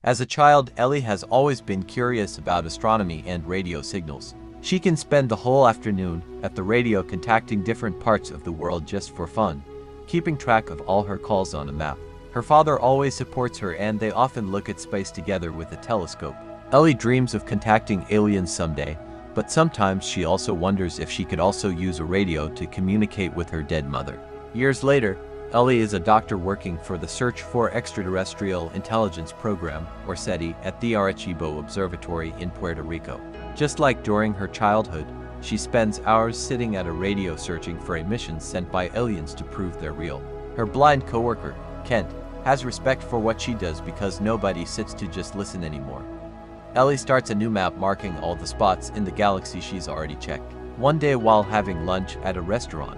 As a child, Ellie has always been curious about astronomy and radio signals. She can spend the whole afternoon at the radio contacting different parts of the world just for fun, keeping track of all her calls on a map. Her father always supports her and they often look at space together with a telescope. Ellie dreams of contacting aliens someday, but sometimes she also wonders if she could also use a radio to communicate with her dead mother. Years later, Ellie is a doctor working for the Search for Extraterrestrial Intelligence Program, or SETI, at the Arecibo Observatory in Puerto Rico. Just like during her childhood, she spends hours sitting at a radio searching for emissions sent by aliens to prove they're real. Her blind coworker, Kent, has respect for what she does because nobody sits to just listen anymore. Ellie starts a new map marking all the spots in the galaxy she's already checked. One day while having lunch at a restaurant,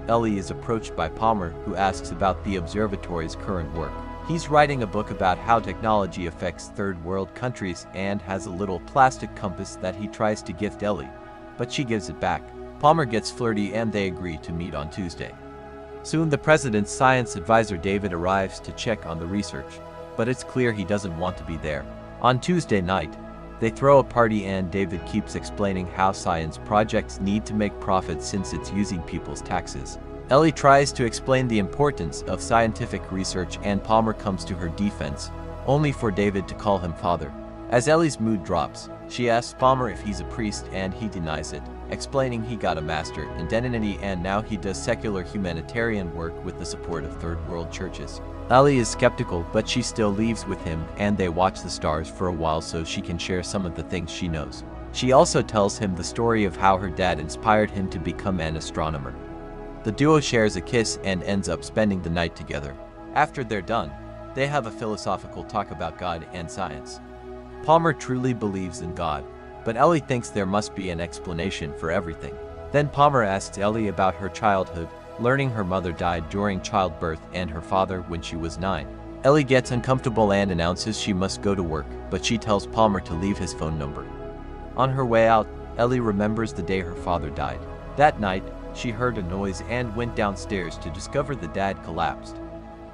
Ellie is approached by Palmer, who asks about the observatory's current work. He's writing a book about how technology affects third world countries and has a little plastic compass that he tries to gift Ellie, but she gives it back. Palmer gets flirty and they agree to meet on Tuesday. Soon the president's science advisor David arrives to check on the research, but it's clear he doesn't want to be there. On Tuesday night, they throw a party and David keeps explaining how science projects need to make profits since it's using people's taxes. Ellie tries to explain the importance of scientific research and Palmer comes to her defense, only for David to call him father. As Ellie's mood drops, she asks Palmer if he's a priest and he denies it, explaining he got a master in divinity and now he does secular humanitarian work with the support of third world churches. Ellie is skeptical, but she still leaves with him and they watch the stars for a while so she can share some of the things she knows. She also tells him the story of how her dad inspired him to become an astronomer. The duo shares a kiss and ends up spending the night together. After they're done, they have a philosophical talk about God and science. Palmer truly believes in God, but Ellie thinks there must be an explanation for everything. Then Palmer asks Ellie about her childhood, learning her mother died during childbirth and her father when she was 9. Ellie gets uncomfortable and announces she must go to work, but she tells Palmer to leave his phone number. On her way out, Ellie remembers the day her father died. That night, she heard a noise and went downstairs to discover the dad collapsed.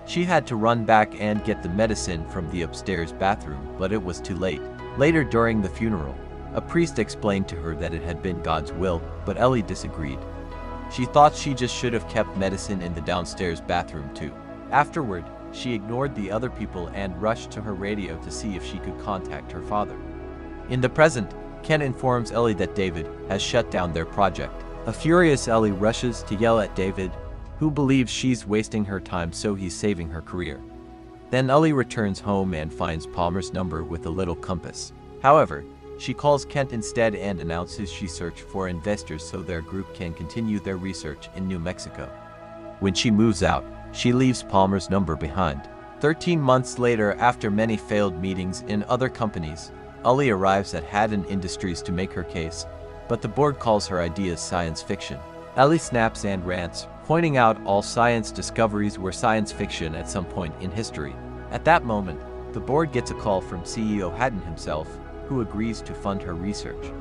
She had to run back and get the medicine from the upstairs bathroom, but it was too late. Later during the funeral, a priest explained to her that it had been God's will, but Ellie disagreed. She thought she just should have kept medicine in the downstairs bathroom too. Afterward, she ignored the other people and rushed to her radio to see if she could contact her father. In the present, Ken informs Ellie that David has shut down their project. A furious Ellie rushes to yell at David, who believes she's wasting her time so he's saving her career. Then Ellie returns home and finds Palmer's number with a little compass. However, she calls Kent instead and announces she searched for investors so their group can continue their research in New Mexico. When she moves out, she leaves Palmer's number behind. 13 months later, after many failed meetings in other companies, Ellie arrives at Haddon Industries to make her case, but the board calls her ideas science fiction. Ellie snaps and rants, pointing out all science discoveries were science fiction at some point in history. At that moment, the board gets a call from CEO Haddon himself, who agrees to fund her research.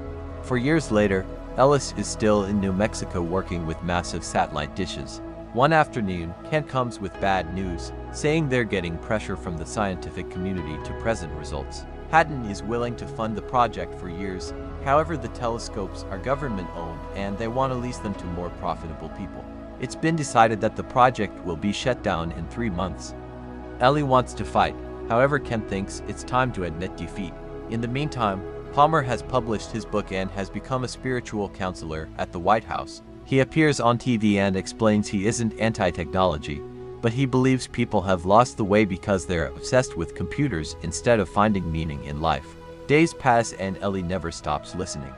4 years later, Ellis is still in New Mexico working with massive satellite dishes. One afternoon, Kent comes with bad news, saying they're getting pressure from the scientific community to present results. Haddon is willing to fund the project for years, however the telescopes are government-owned and they want to lease them to more profitable people. It's been decided that the project will be shut down in 3 months. Ellie wants to fight, however Kent thinks it's time to admit defeat. In the meantime, Palmer has published his book and has become a spiritual counselor at the White House. He appears on TV and explains he isn't anti-technology, but he believes people have lost the way because they're obsessed with computers instead of finding meaning in life. Days pass and Ellie never stops listening.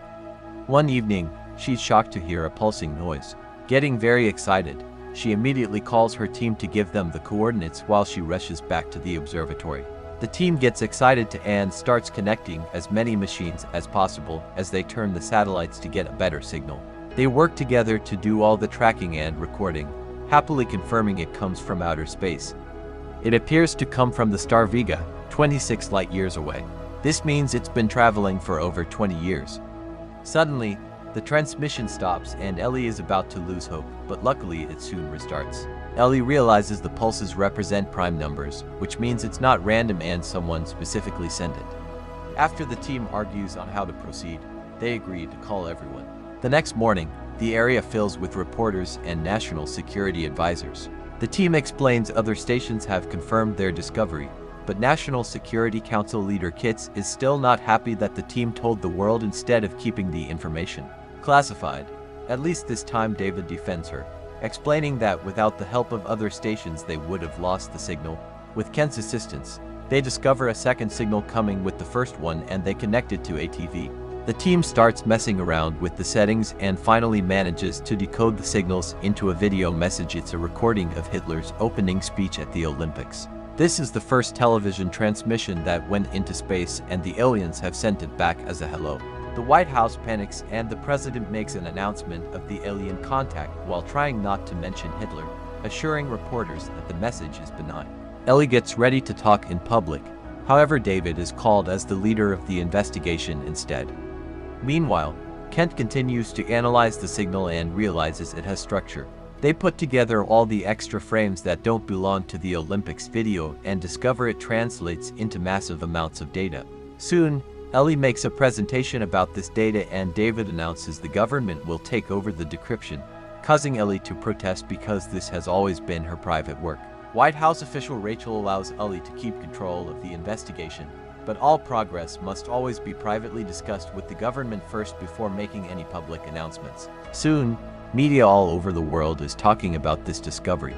One evening, she's shocked to hear a pulsing noise. Getting very excited, she immediately calls her team to give them the coordinates while she rushes back to the observatory. The team gets excited and starts connecting as many machines as possible as they turn the satellites to get a better signal. They work together to do all the tracking and recording, happily confirming it comes from outer space. It appears to come from the star Vega, 26 light-years away. This means it's been traveling for over 20 years. Suddenly, the transmission stops and Ellie is about to lose hope, but luckily it soon restarts. Ellie realizes the pulses represent prime numbers, which means it's not random and someone specifically sent it. After the team argues on how to proceed, they agree to call everyone. The next morning, the area fills with reporters and national security advisors. The team explains other stations have confirmed their discovery, but National Security Council leader Kitts is still not happy that the team told the world instead of keeping the information classified. At least this time David defends her, explaining that without the help of other stations they would have lost the signal. With Kent's assistance, they discover a second signal coming with the first one and they connect it to ATV. The team starts messing around with the settings and finally manages to decode the signals into a video message. It's a recording of Hitler's opening speech at the Olympics. This is the first television transmission that went into space and the aliens have sent it back as a hello. The White House panics and the president makes an announcement of the alien contact while trying not to mention Hitler, assuring reporters that the message is benign. Ellie gets ready to talk in public. However, David is called as the leader of the investigation instead. Meanwhile, Kent continues to analyze the signal and realizes it has structure. They put together all the extra frames that don't belong to the Olympics video and discover it translates into massive amounts of data. Soon, Ellie makes a presentation about this data and David announces the government will take over the decryption, causing Ellie to protest because this has always been her private work. White House official Rachel allows Ellie to keep control of the investigation, but all progress must always be privately discussed with the government first before making any public announcements. Soon, media all over the world is talking about this discovery.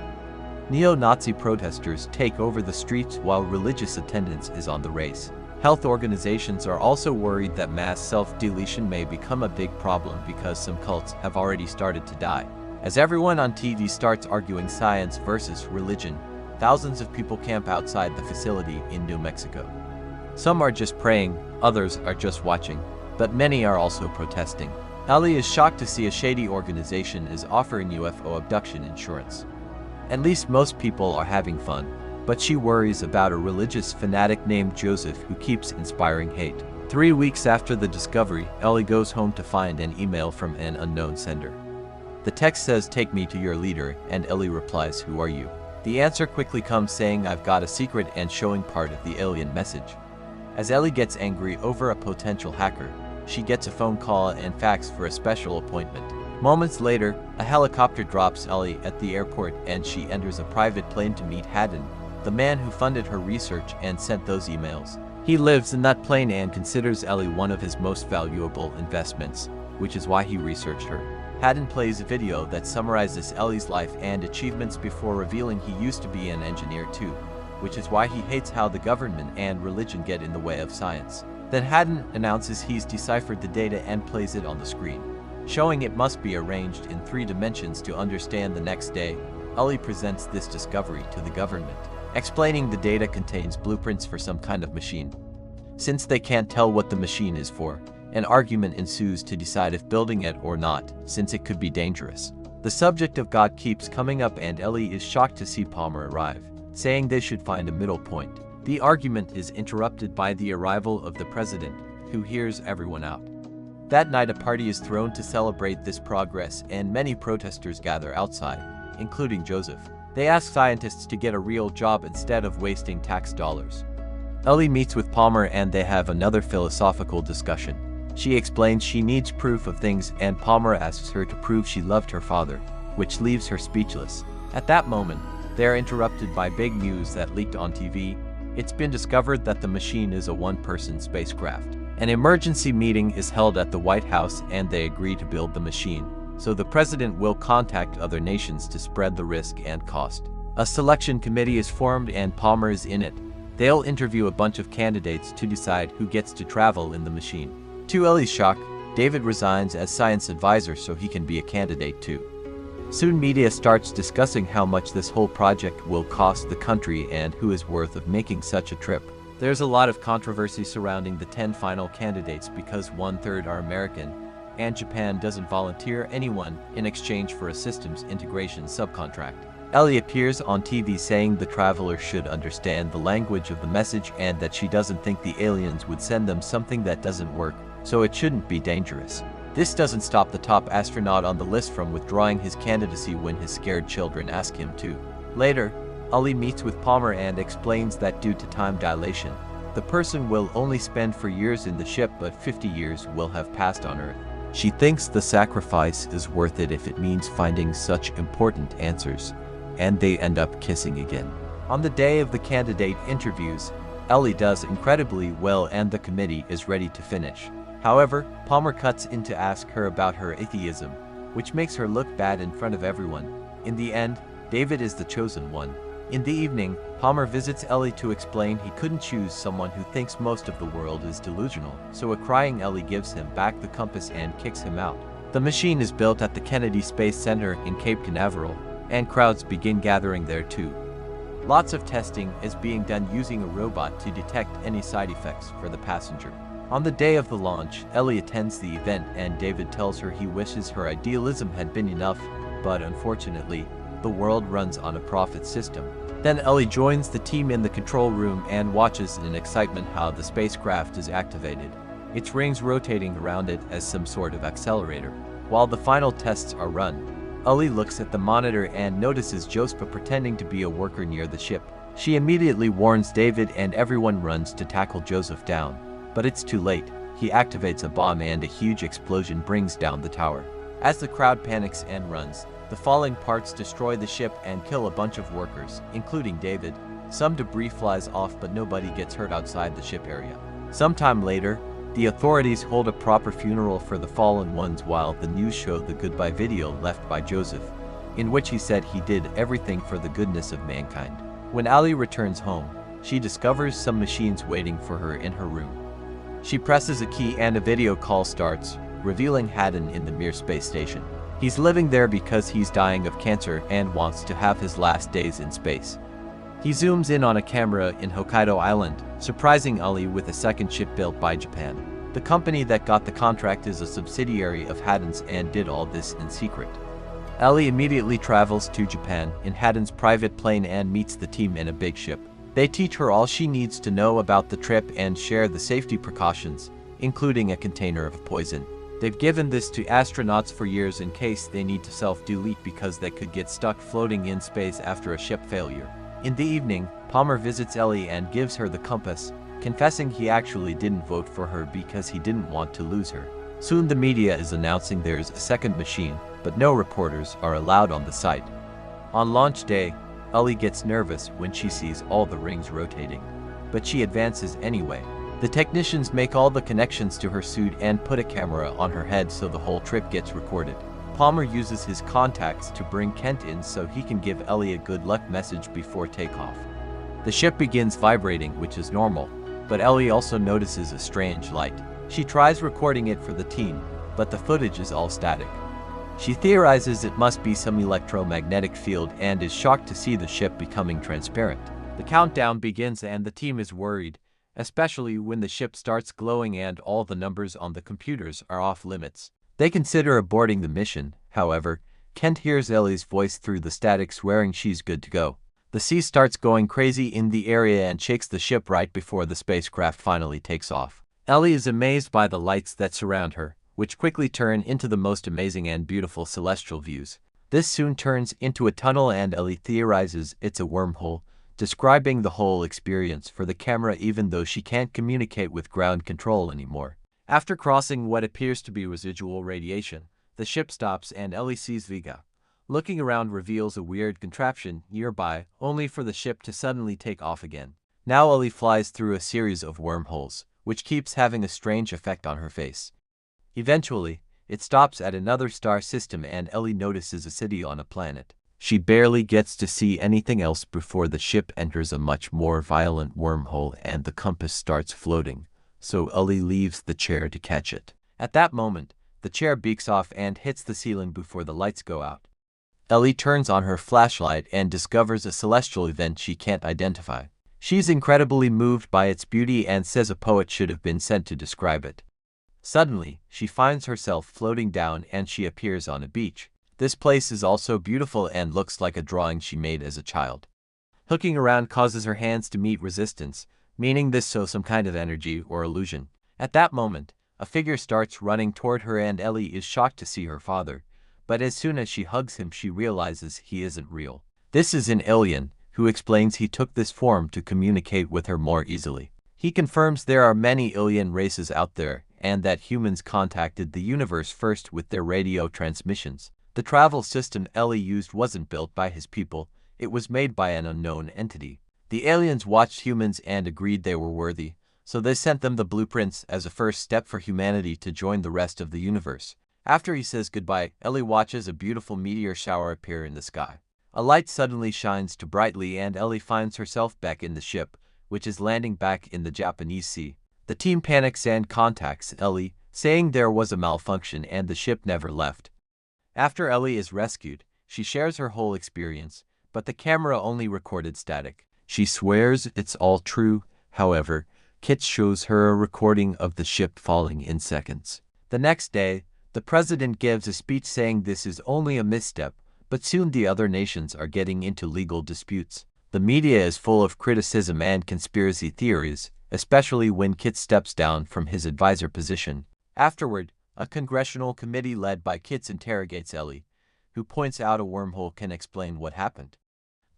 Neo-Nazi protesters take over the streets while religious attendance is on the rise. Health organizations are also worried that mass self-deletion may become a big problem because some cults have already started to die. As everyone on TV starts arguing science versus religion, thousands of people camp outside the facility in New Mexico. Some are just praying, others are just watching, but many are also protesting. Ellie is shocked to see a shady organization is offering UFO abduction insurance. At least most people are having fun, but she worries about a religious fanatic named Joseph who keeps inspiring hate. 3 weeks after the discovery, Ellie goes home to find an email from an unknown sender. The text says, "Take me to your leader," and Ellie replies, "Who are you?" The answer quickly comes saying, "I've got a secret," and showing part of the alien message. As Ellie gets angry over a potential hacker, she gets a phone call and fax for a special appointment. Moments later, a helicopter drops Ellie at the airport and she enters a private plane to meet Haddon, the man who funded her research and sent those emails. He lives in that plane and considers Ellie one of his most valuable investments, which is why he researched her. Haddon plays a video that summarizes Ellie's life and achievements before revealing he used to be an engineer too, which is why he hates how the government and religion get in the way of science. Then Haddon announces he's deciphered the data and plays it on the screen, showing it must be arranged in 3 dimensions to understand. The next day, Ellie presents this discovery to the government, explaining the data contains blueprints for some kind of machine. Since they can't tell what the machine is for, an argument ensues to decide if building it or not, since it could be dangerous. The subject of God keeps coming up and Ellie is shocked to see Palmer arrive, saying they should find a middle point. The argument is interrupted by the arrival of the president, who hears everyone out. That night a party is thrown to celebrate this progress and many protesters gather outside, including Joseph. They ask scientists to get a real job instead of wasting tax dollars. Ellie meets with Palmer and they have another philosophical discussion. She explains she needs proof of things and Palmer asks her to prove she loved her father, which leaves her speechless. At that moment, they are interrupted by big news that leaked on TV. It's been discovered that the machine is a one-person spacecraft. An emergency meeting is held at the White House and they agree to build the machine, so the president will contact other nations to spread the risk and cost. A selection committee is formed and Palmer is in it. They'll interview a bunch of candidates to decide who gets to travel in the machine. To Ellie's shock, David resigns as science advisor so he can be a candidate too. Soon media starts discussing how much this whole project will cost the country and who is worth of making such a trip. There's a lot of controversy surrounding the 10 final candidates because 1/3 are American, and Japan doesn't volunteer anyone in exchange for a systems integration subcontract. Ellie appears on TV saying the traveler should understand the language of the message and that she doesn't think the aliens would send them something that doesn't work, so it shouldn't be dangerous. This doesn't stop the top astronaut on the list from withdrawing his candidacy when his scared children ask him to. Later, Ellie meets with Palmer and explains that due to time dilation, the person will only spend 4 years in the ship, but 50 years will have passed on Earth. She thinks the sacrifice is worth it if it means finding such important answers, and they end up kissing again. On the day of the candidate interviews, Ellie does incredibly well and the committee is ready to finish. However, Palmer cuts in to ask her about her atheism, which makes her look bad in front of everyone. In the end, David is the chosen one. In the evening, Palmer visits Ellie to explain he couldn't choose someone who thinks most of the world is delusional, so a crying Ellie gives him back the compass and kicks him out. The machine is built at the Kennedy Space Center in Cape Canaveral, and crowds begin gathering there too. Lots of testing is being done using a robot to detect any side effects for the passenger. On the day of the launch, Ellie attends the event and David tells her he wishes her idealism had been enough, but unfortunately, the world runs on a profit system. Then Ellie joins the team in the control room and watches in excitement how the spacecraft is activated. Its rings rotating around it as some sort of accelerator. While the final tests are run, Ellie looks at the monitor and notices Joseph pretending to be a worker near the ship. She immediately warns David and everyone runs to tackle Joseph down. But it's too late. He activates a bomb and a huge explosion brings down the tower. As the crowd panics and runs, the falling parts destroy the ship and kill a bunch of workers, including David. Some debris flies off but nobody gets hurt outside the ship area. Sometime later, the authorities hold a proper funeral for the fallen ones while the news showed the goodbye video left by Joseph, in which he said he did everything for the goodness of mankind. When Ellie returns home, she discovers some machines waiting for her in her room. She presses a key and a video call starts, revealing Haddon in the Mir space station. He's living there because he's dying of cancer and wants to have his last days in space. He zooms in on a camera in Hokkaido Island, surprising Ellie with a second ship built by Japan. The company that got the contract is a subsidiary of Haddon's and did all this in secret. Ellie immediately travels to Japan in Haddon's private plane and meets the team in a big ship. They teach her all she needs to know about the trip and share the safety precautions, including a container of poison. They've given this to astronauts for years in case they need to self-delete because they could get stuck floating in space after a ship failure. In the evening, Palmer visits Ellie and gives her the compass, confessing he actually didn't vote for her because he didn't want to lose her. Soon the media is announcing there's a second machine, but no reporters are allowed on the site. On launch day, Ellie gets nervous when she sees all the rings rotating, but she advances anyway. The technicians make all the connections to her suit and put a camera on her head so the whole trip gets recorded. Palmer uses his contacts to bring Kent in so he can give Ellie a good luck message before takeoff. The ship begins vibrating, which is normal, but Ellie also notices a strange light. She tries recording it for the team, but the footage is all static. She theorizes it must be some electromagnetic field and is shocked to see the ship becoming transparent. The countdown begins and the team is worried, especially when the ship starts glowing and all the numbers on the computers are off limits. They consider aborting the mission. However, Kent hears Ellie's voice through the static swearing she's good to go. The sea starts going crazy in the area and shakes the ship right before the spacecraft finally takes off. Ellie is amazed by the lights that surround her, which quickly turn into the most amazing and beautiful celestial views. This soon turns into a tunnel and Ellie theorizes it's a wormhole, describing the whole experience for the camera even though she can't communicate with ground control anymore. After crossing what appears to be residual radiation, the ship stops and Ellie sees Vega. Looking around reveals a weird contraption nearby, only for the ship to suddenly take off again. Now Ellie flies through a series of wormholes, which keeps having a strange effect on her face. Eventually, it stops at another star system and Ellie notices a city on a planet. She barely gets to see anything else before the ship enters a much more violent wormhole and the compass starts floating, so Ellie leaves the chair to catch it. At that moment, the chair beaks off and hits the ceiling before the lights go out. Ellie turns on her flashlight and discovers a celestial event she can't identify. She's incredibly moved by its beauty and says a poet should have been sent to describe it. Suddenly, she finds herself floating down and she appears on a beach. This place is also beautiful and looks like a drawing she made as a child. Hooking around causes her hands to meet resistance, meaning this shows some kind of energy or illusion. At that moment, A figure starts running toward her and Ellie is shocked to see her father, but as soon as she hugs him she realizes he isn't real. This is an alien, who explains he took this form to communicate with her more easily. He confirms there are many alien races out there, and that humans contacted the universe first with their radio transmissions. The travel system Ellie used wasn't built by his people, it was made by an unknown entity. The aliens watched humans and agreed they were worthy, so they sent them the blueprints as a first step for humanity to join the rest of the universe. After he says goodbye, Ellie watches a beautiful meteor shower appear in the sky. A light suddenly shines too brightly and Ellie finds herself back in the ship, which is landing back in the Japanese Sea. The team panics and contacts Ellie, saying there was a malfunction and the ship never left. After Ellie is rescued, she shares her whole experience, but the camera only recorded static. She swears it's all true, however, Kit shows her a recording of the ship falling in seconds. The next day, the president gives a speech saying this is only a misstep, but soon the other nations are getting into legal disputes. The media is full of criticism and conspiracy theories, especially when Kit steps down from his advisor position. Afterward, a congressional committee led by Kit interrogates Ellie, who points out a wormhole can explain what happened.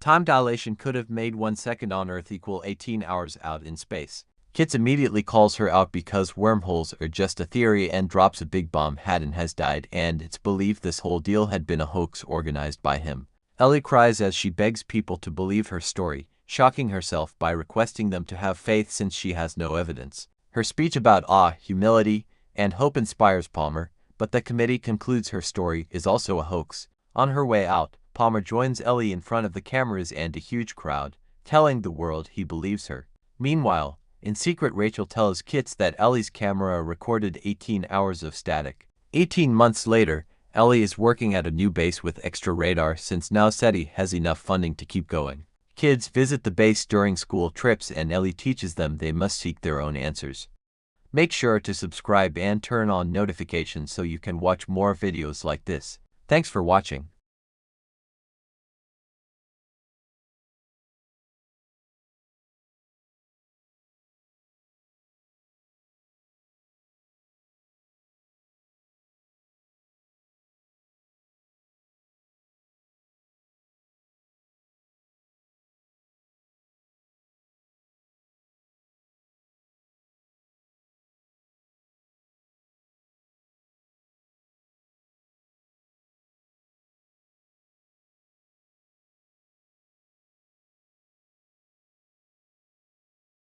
Time dilation could have made 1 second on Earth equal 18 hours out in space. Kit immediately calls her out because wormholes are just a theory and drops a big bomb. Haddon has died and it's believed this whole deal had been a hoax organized by him. Ellie cries as she begs people to believe her story, shocking herself by requesting them to have faith since she has no evidence. Her speech about awe, humility, and hope inspires Palmer, but the committee concludes her story is also a hoax. On her way out, Palmer joins Ellie in front of the cameras and a huge crowd, telling the world he believes her. Meanwhile, in secret, Rachel tells Kit that Ellie's camera recorded 18 hours of static. 18 months later, Ellie is working at a new base with extra radar since now SETI has enough funding to keep going. Kids visit the base during school trips and Ellie teaches them they must seek their own answers. Make sure to subscribe and turn on notifications so you can watch more videos like this. Thanks for watching.